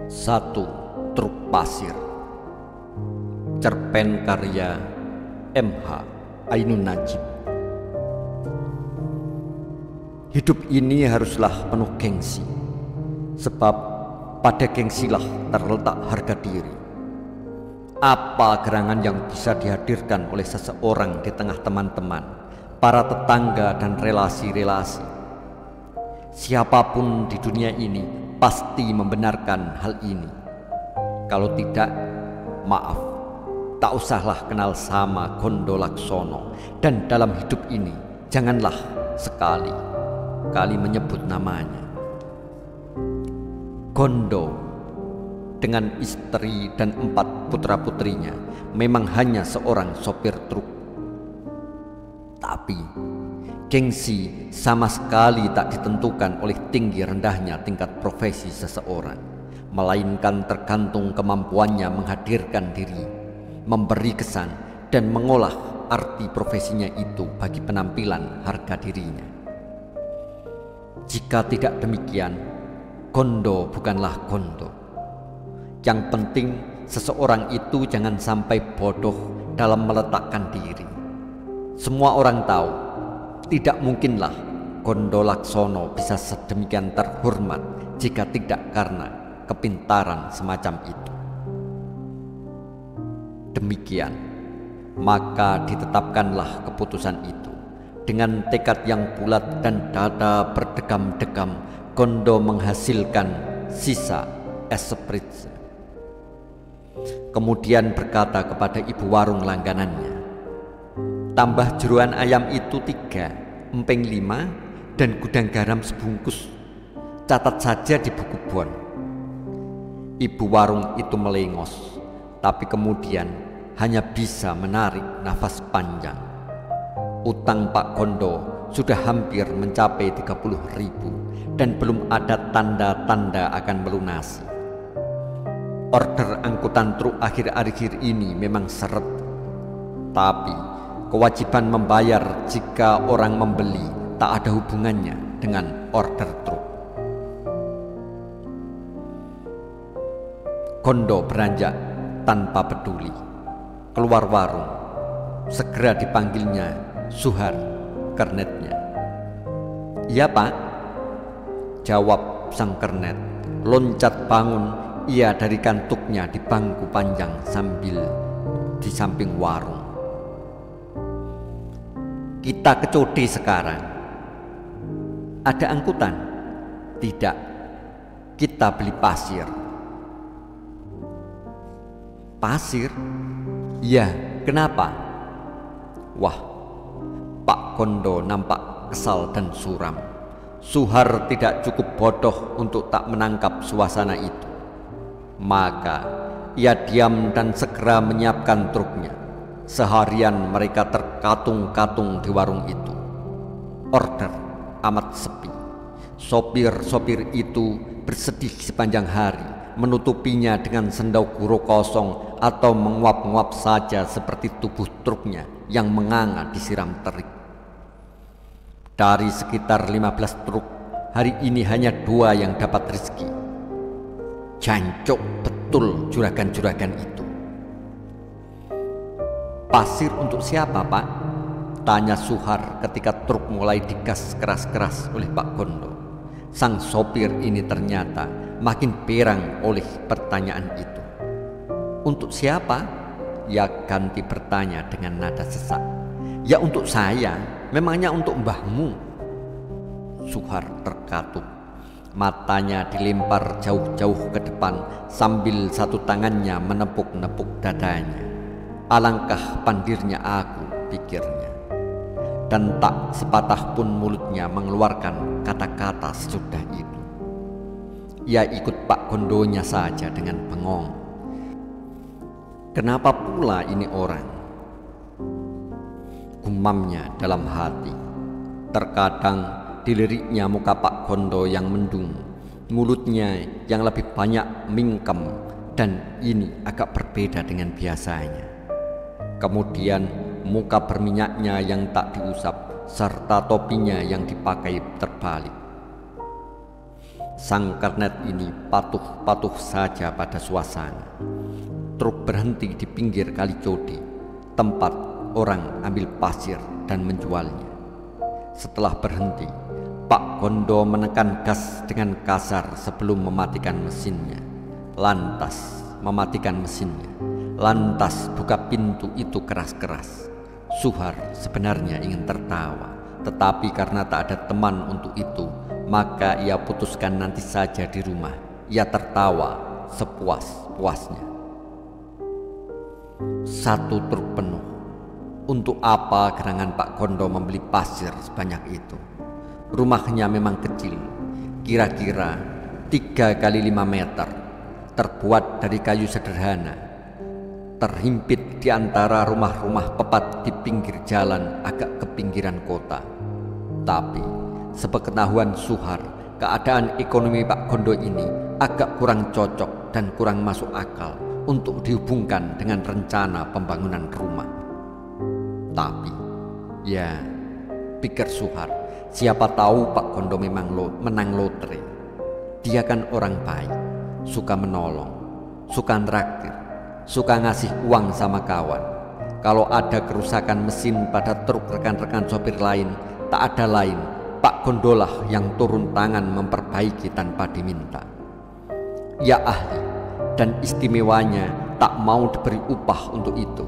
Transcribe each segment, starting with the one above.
Satu truk pasir. Cerpen karya M.H. Ainun Najib. Hidup ini haruslah penuh gengsi, sebab pada gengsilah terletak harga diri. Apa gerangan yang bisa dihadirkan oleh seseorang di tengah teman-teman, para tetangga dan relasi-relasi? Siapapun di dunia ini pasti membenarkan hal ini. Kalau tidak, maaf, tak usahlah kenal sama Gondo Laksono. Dan dalam hidup ini janganlah sekali-kali menyebut namanya. Gondo dengan istri dan 4 putra-putrinya memang hanya seorang sopir truk. Tapi gengsi sama sekali tak ditentukan oleh tinggi rendahnya tingkat profesi seseorang, melainkan tergantung kemampuannya menghadirkan diri, memberi kesan dan mengolah arti profesinya itu bagi penampilan harga dirinya. Jika tidak demikian, Gondo bukanlah Gondo. Yang penting seseorang itu jangan sampai bodoh dalam meletakkan diri. Semua orang tahu, tidak mungkinlah Gondo Laksono bisa sedemikian terhormat jika tidak karena kepintaran semacam itu. Demikian, maka ditetapkanlah keputusan itu. Dengan tekad yang bulat dan dada berdegam-degam, Gondo menghasilkan sisa es spritz. Kemudian berkata kepada ibu warung langganannya, "Tambah jeroan ayam itu 3, emping 5, dan gudang garam sebungkus. Catat saja di buku bon." Ibu warung itu melengos, tapi kemudian hanya bisa menarik nafas panjang. Utang Pak Gondo sudah hampir mencapai 30.000 dan belum ada tanda-tanda akan melunasi. Order angkutan truk akhir-akhir ini memang seret, tapi kewajiban membayar jika orang membeli tak ada hubungannya dengan order truk. Gondo beranjak tanpa peduli keluar warung. Segera dipanggilnya Suhar, kernetnya. "Iya, Pak," jawab sang kernet. Loncat bangun ia dari kantuknya di bangku panjang sambil di samping warung. "Kita ke Code sekarang." "Ada angkutan?" "Tidak, kita beli pasir." "Pasir?" "Iya, kenapa?" Wah, Pak Gondo nampak kesal dan suram. Suhar tidak cukup bodoh untuk tak menangkap suasana itu. Maka ia diam dan segera menyiapkan truknya. Seharian mereka terkatung-katung di warung itu. Order amat sepi. Sopir-sopir itu bersedih sepanjang hari, menutupinya dengan sendau guro kosong atau menguap-nguap saja seperti tubuh truknya yang menganga disiram terik. Dari sekitar 15 truk, hari ini hanya 2 yang dapat rezeki. Jancuk betul juragan-juragan itu. "Pasir untuk siapa, Pak?" tanya Suhar ketika truk mulai digas keras-keras oleh Pak Gondo. Sang sopir ini ternyata makin perang oleh pertanyaan itu. "Untuk siapa?" ia ganti bertanya dengan nada sesak. "Ya untuk saya, memangnya untuk mbahmu?" Suhar terkatup. Matanya dilempar jauh-jauh ke depan sambil satu tangannya menepuk-nepuk dadanya. "Alangkah pandirnya aku," pikirnya. Dan tak sepatah pun mulutnya mengeluarkan kata-kata sesudah itu. Ia ikut Pak Gondonya saja dengan bengong. "Kenapa pula ini orang?" gumamnya dalam hati. Terkadang diliriknya muka Pak Gondo yang mendung, mulutnya yang lebih banyak mingkem, dan ini agak berbeda dengan biasanya. Kemudian muka berminyaknya yang tak diusap, serta topinya yang dipakai terbalik. Sang kernet ini patuh-patuh saja pada suasana. Truk berhenti di pinggir Kali Codi, tempat orang ambil pasir dan menjualnya. Setelah berhenti, Pak Gondo menekan gas dengan kasar sebelum mematikan mesinnya. Lantas mematikan mesinnya. Lantas buka pintu itu keras-keras. Suhar sebenarnya ingin tertawa, tetapi karena tak ada teman untuk itu, maka ia putuskan nanti saja di rumah. Ia tertawa sepuas-puasnya. 1 truk penuh. Untuk apa gerangan Pak Gondo membeli pasir sebanyak itu? Rumahnya memang kecil, kira-kira 3 kali 5 meter, terbuat dari kayu sederhana, terhimpit di antara rumah-rumah pepat di pinggir jalan agak ke pinggiran kota. Tapi sepengetahuan Suhar, keadaan ekonomi Pak Gondo ini agak kurang cocok dan kurang masuk akal untuk dihubungkan dengan rencana pembangunan rumah. Tapi ya, pikir Suhar, siapa tahu Pak Gondo memang menang lotre. Dia kan orang baik, suka menolong, suka traktir, suka ngasih uang sama kawan. Kalau ada kerusakan mesin pada truk rekan-rekan sopir lain, tak ada lain, Pak Gondo lah yang turun tangan memperbaiki tanpa diminta. Ia ahli dan istimewanya tak mau diberi upah untuk itu.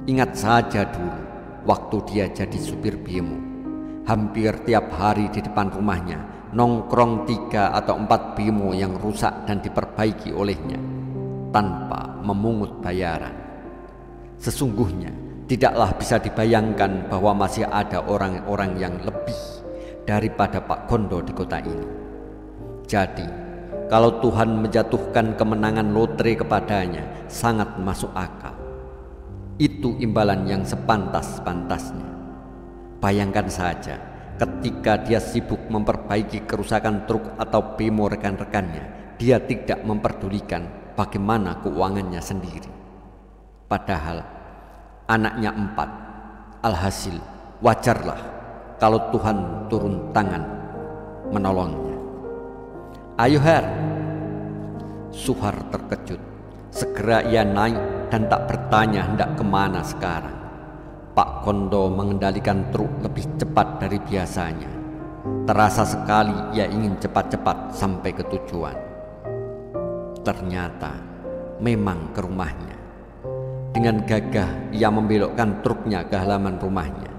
Ingat saja dulu waktu dia jadi supir bemo, hampir tiap hari di depan rumahnya nongkrong 3 atau 4 bemo yang rusak dan diperbaiki olehnya tanpa memungut bayaran. Sesungguhnya tidaklah bisa dibayangkan bahwa masih ada orang-orang yang lebih daripada Pak Gondo di kota ini. Jadi kalau Tuhan menjatuhkan kemenangan lotre kepadanya, sangat masuk akal. Itu imbalan yang sepantas-pantasnya. Bayangkan saja, ketika dia sibuk memperbaiki kerusakan truk atau bemo rekan-rekannya, dia tidak memperdulikan bagaimana keuangannya sendiri. Padahal anaknya 4. Alhasil wajarlah kalau Tuhan turun tangan menolongnya. Ayo Har. Suhar terkejut. Segera ia naik dan tak bertanya hendak kemana sekarang. Pak Gondo mengendalikan truk lebih cepat dari biasanya. Terasa sekali ia ingin cepat-cepat sampai ke tujuan. Ternyata memang ke rumahnya. Dengan gagah ia membelokkan truknya ke halaman rumahnya.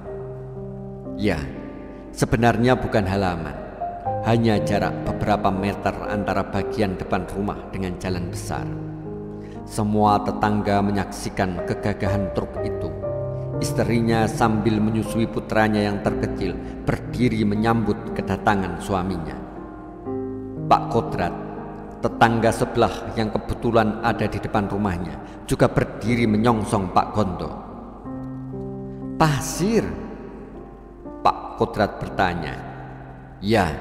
Ya, sebenarnya bukan halaman, hanya jarak beberapa meter antara bagian depan rumah dengan jalan besar. Semua tetangga menyaksikan kegagahan truk itu. Istrinya sambil menyusui putranya yang terkecil berdiri menyambut kedatangan suaminya. Pak Kodrat, tetangga sebelah yang kebetulan ada di depan rumahnya, juga berdiri menyongsong Pak Gondo. Pasir? Pak Kodrat bertanya. Ya,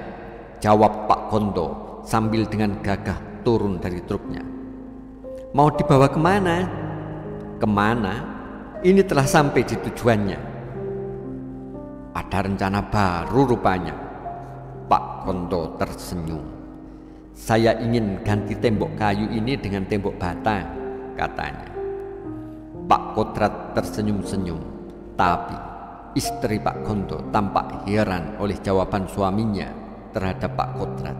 jawab Pak Gondo sambil dengan gagah turun dari truknya. Mau dibawa kemana? Kemana? Ini telah sampai di tujuannya. Ada rencana baru rupanya. Pak Gondo tersenyum. Saya ingin ganti tembok kayu ini dengan tembok bata, katanya. Pak Kodrat tersenyum-senyum, tapi istri Pak Gondo tampak heran oleh jawaban suaminya terhadap Pak Kodrat.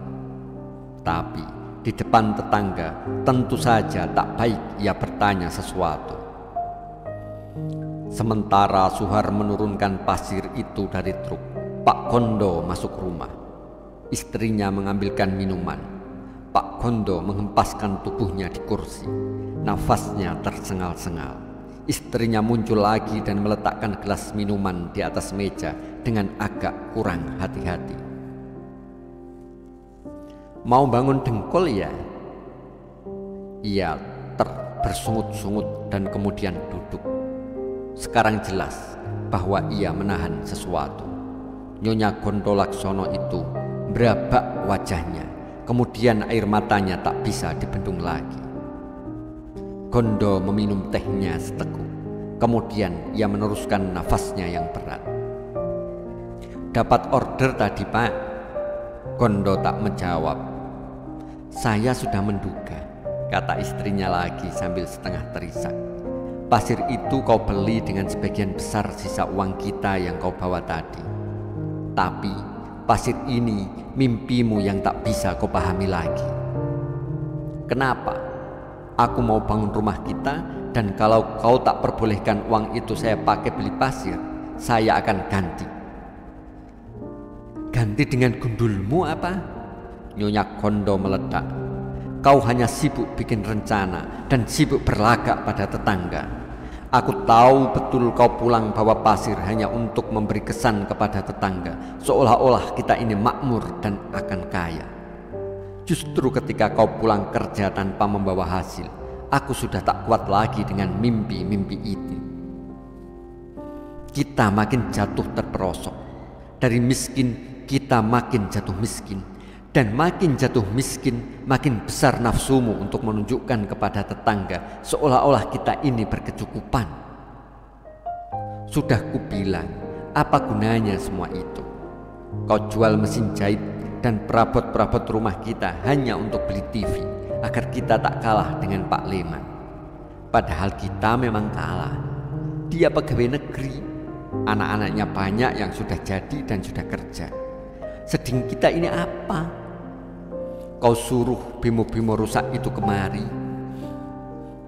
Tapi di depan tetangga tentu saja tak baik ia bertanya sesuatu. Sementara Suhar menurunkan pasir itu dari truk, Pak Gondo masuk rumah. Istrinya mengambilkan minuman. Pak Gondo menghempaskan tubuhnya di kursi. Nafasnya tersengal-sengal. Istrinya muncul lagi dan meletakkan gelas minuman di atas meja dengan agak kurang hati-hati. Mau bangun dengkul ya? Ia bersungut-sungut dan kemudian duduk. Sekarang jelas bahwa ia menahan sesuatu. Nyonya Gondo Laksono itu berabak wajahnya, kemudian air matanya tak bisa dibendung lagi. Gondo meminum tehnya seteguk, kemudian ia meneruskan nafasnya yang berat. Dapat order tadi Pak? Gondo tak menjawab. Saya sudah menduga, kata istrinya lagi sambil setengah terisak. Pasir itu kau beli dengan sebagian besar sisa uang kita yang kau bawa tadi. Tapi pasir ini mimpimu yang tak bisa kau pahami lagi. Kenapa? Aku mau bangun rumah kita, dan kalau kau tak perbolehkan uang itu saya pakai beli pasir, saya akan ganti. Ganti dengan gundulmu apa? Nyonya Kondo meledak. Kau hanya sibuk bikin rencana dan sibuk berlagak pada tetangga. Aku tahu betul kau pulang bawa pasir hanya untuk memberi kesan kepada tetangga, seolah-olah kita ini makmur dan akan kaya. Justru ketika kau pulang kerja tanpa membawa hasil, aku sudah tak kuat lagi dengan mimpi-mimpi itu. Kita makin jatuh terperosok. Dari miskin kita makin jatuh miskin, dan makin jatuh miskin makin besar nafsumu untuk menunjukkan kepada tetangga seolah-olah kita ini berkecukupan. Sudah kubilang, apa gunanya semua itu? Kau jual mesin jahit dan perabot-perabot rumah kita hanya untuk beli TV, agar kita tak kalah dengan Pak Leman. Padahal kita memang kalah. Dia pegawai negeri, anak-anaknya banyak yang sudah jadi dan sudah kerja. Sedang kita ini apa? Kau suruh bemo-bemo rusak itu kemari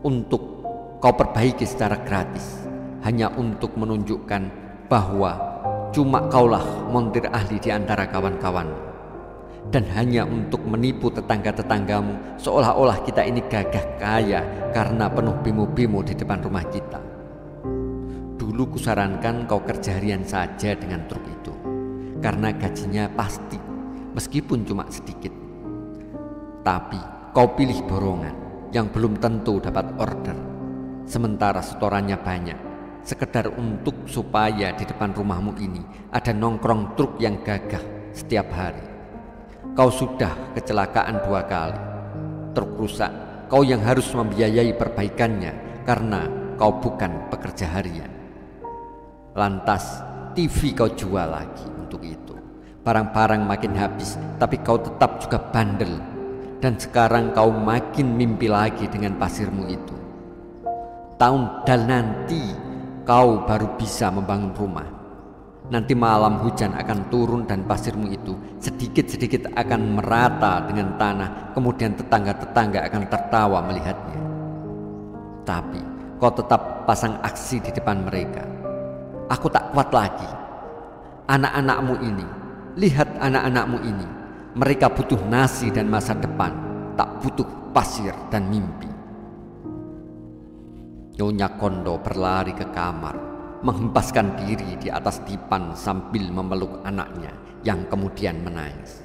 untuk kau perbaiki secara gratis, hanya untuk menunjukkan bahwa cuma kaulah montir ahli di antara kawan-kawan, dan hanya untuk menipu tetangga-tetanggamu seolah-olah kita ini gagah kaya karena penuh bemo-bemo di depan rumah kita. Dulu kusarankan kau kerja harian saja dengan truk itu, karena gajinya pasti, meskipun cuma sedikit. Tapi kau pilih borongan yang belum tentu dapat order, sementara setorannya banyak, sekedar untuk supaya di depan rumahmu ini ada nongkrong truk yang gagah setiap hari. Kau sudah kecelakaan 2 kali. Truk rusak, kau yang harus membiayai perbaikannya karena kau bukan pekerja harian. Lantas TV kau jual lagi untuk itu. Barang-barang makin habis, tapi kau tetap juga bandel. Dan sekarang kau makin mimpi lagi dengan pasirmu itu. Tahun dal nanti kau baru bisa membangun rumah. Nanti malam hujan akan turun dan pasirmu itu sedikit-sedikit akan merata dengan tanah. Kemudian tetangga-tetangga akan tertawa melihatnya. Tapi kau tetap pasang aksi di depan mereka. Aku tak kuat lagi. Anak-anakmu ini, lihat anak-anakmu ini. Mereka butuh nasi dan masa depan, tak butuh pasir dan mimpi. Nyonya Kondo berlari ke kamar, menghempaskan diri di atas dipan sambil memeluk anaknya yang kemudian menangis.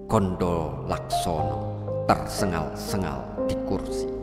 Kondo Laksono tersengal-sengal di kursi.